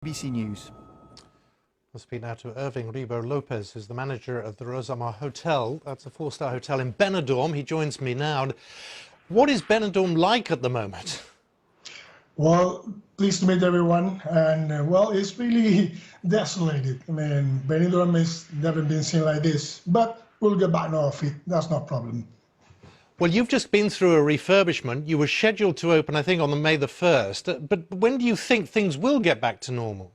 BBC News. We'll speak now to Irving Ribo Lopez, who's the manager of the Rosamar Hotel. That's a four-star hotel in Benidorm. He joins me now. What is Benidorm like at the moment? Well, pleased to meet everyone. And well, it's really desolated. I mean, Benidorm has never been seen like this. But we'll get back on our feet. That's no problem. Well, you've just been through a refurbishment. You were scheduled to open, I think, on May the 1st. But when do you think things will get back to normal?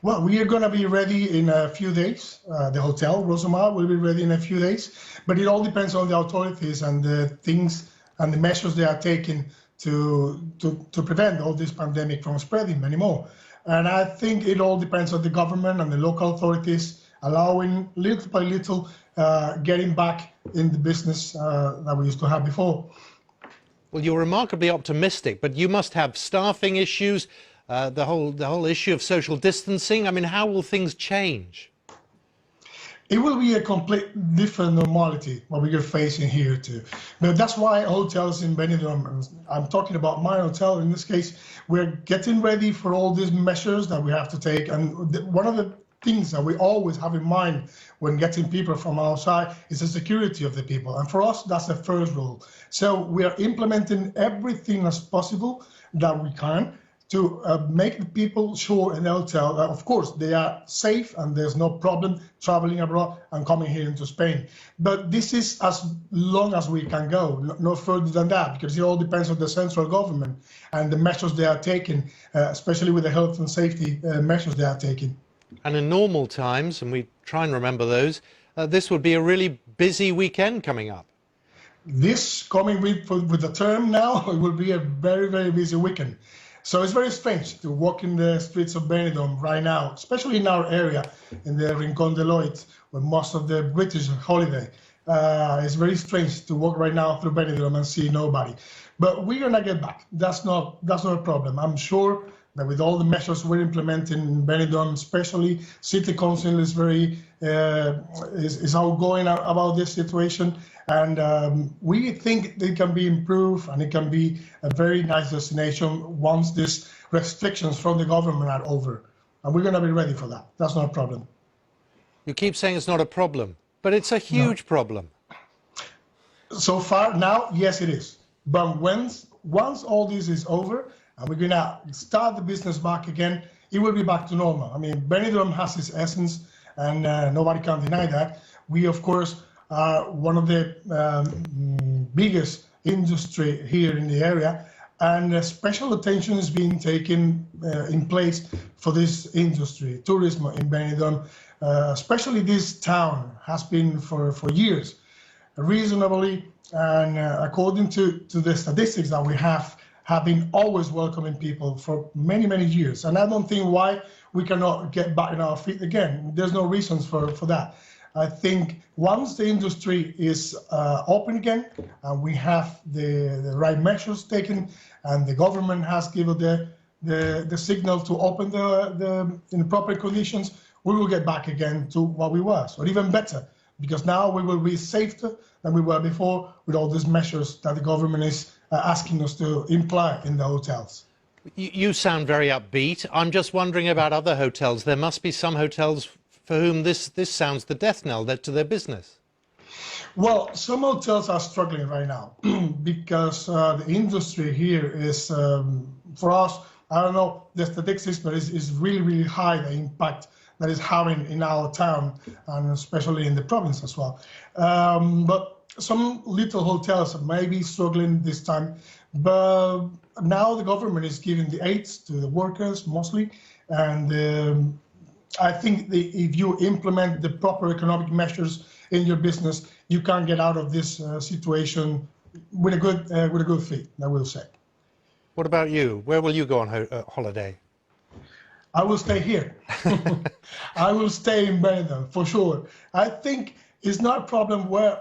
Well, we are going to be ready in a few days. The hotel, Rosamar, will be ready in a few days. But it all depends on the authorities and the things and the measures they are taking to prevent all this pandemic from spreading anymore. And I think it all depends on the government and the local authorities allowing little by little getting back in the business that we used to have before. Well, you're remarkably optimistic, but you must have staffing issues, the whole issue of social distancing. I mean, how will things change? It will be a complete different normality what we are facing here too. But that's why hotels in Benidorm, I'm talking about my hotel in this case, we're getting ready for all these measures that we have to take. And one of the things that we always have in mind when getting people from outside is the security of the people. And for us, that's the first rule. So we are implementing everything as possible that we can to make the people sure in the hotel, of course, they are safe and there's no problem traveling abroad and coming here into Spain. But this is as long as we can go, no further than that, because it all depends on the central government and the measures they are taking, especially with the health and safety measures they are taking. And in normal times, and we try and remember those, this would be a really busy weekend coming up. This coming week with the term now, it will be a very, very busy weekend. So it's very strange to walk in the streets of Benidorm right now, especially in our area, in the Rincón de Loit, where most of the British holiday. It's very strange to walk right now through Benidorm and see nobody. But we're gonna get back. That's not a problem. I'm sure that with all the measures we're implementing in Benidorm, especially City Council is very is outgoing about this situation, and we think it can be improved and it can be a very nice destination once these restrictions from the government are over, and we're going to be ready for that. That's not a problem. You keep saying it's not a problem, but it's a huge problem. So far now, yes, it is. But once all this is over, and we're going to start the business back again, it will be back to normal. I mean, Benidorm has its essence, and nobody can deny that. We, of course, are one of the biggest industry here in the area, and special attention is being taken in place for this industry, tourism in Benidorm. Especially this town has been for years reasonably, and according to the statistics that we have been always welcoming people for many, many years. And I don't think why we cannot get back on our feet again. There's no reasons for that. I think once the industry is open again, and we have the right measures taken, and the government has given the signal to open in proper conditions, we will get back again to what we were, or even better, because now we will be safer than we were before with all these measures that the government is asking us to imply in the hotels. You sound very upbeat. I'm just wondering about other hotels. There must be some hotels for whom this sounds the death knell to their business. Well, some hotels are struggling right now because the industry here is, for us, I don't know the statistics, but it's really, really high, the impact that is having in our town and especially in the province as well. But some little hotels may be struggling this time, but now the government is giving the aids to the workers mostly, and I think if you implement the proper economic measures in your business, you can get out of this situation with a good fee, I will say. What about you? Where will you go on holiday? I will stay here. I will stay in Benidorm for sure. I think it's not a problem where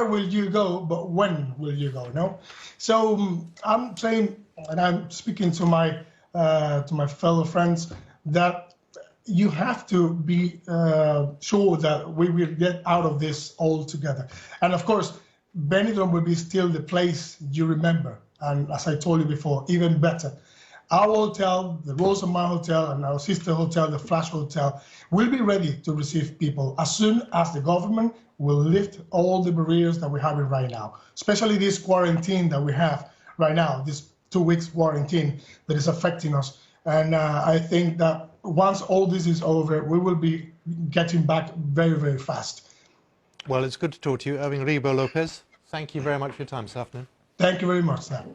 will you go, but when will you go? No. So I'm saying, and I'm speaking to my fellow friends, that you have to be sure that we will get out of this all together. And of course, Benidorm will be still the place you remember. And as I told you before, even better. our hotel, the Rosamar Hotel, and our sister hotel, the Flash Hotel, will be ready to receive people as soon as the government will lift all the barriers that we have right now, especially this quarantine that we have right now, this 2 weeks quarantine that is affecting us. And I think that once all this is over, we will be getting back very, very fast. Well, it's good to talk to you. Irving Ribo Lopez, thank you very much for your time this afternoon. Thank you very much, Sam.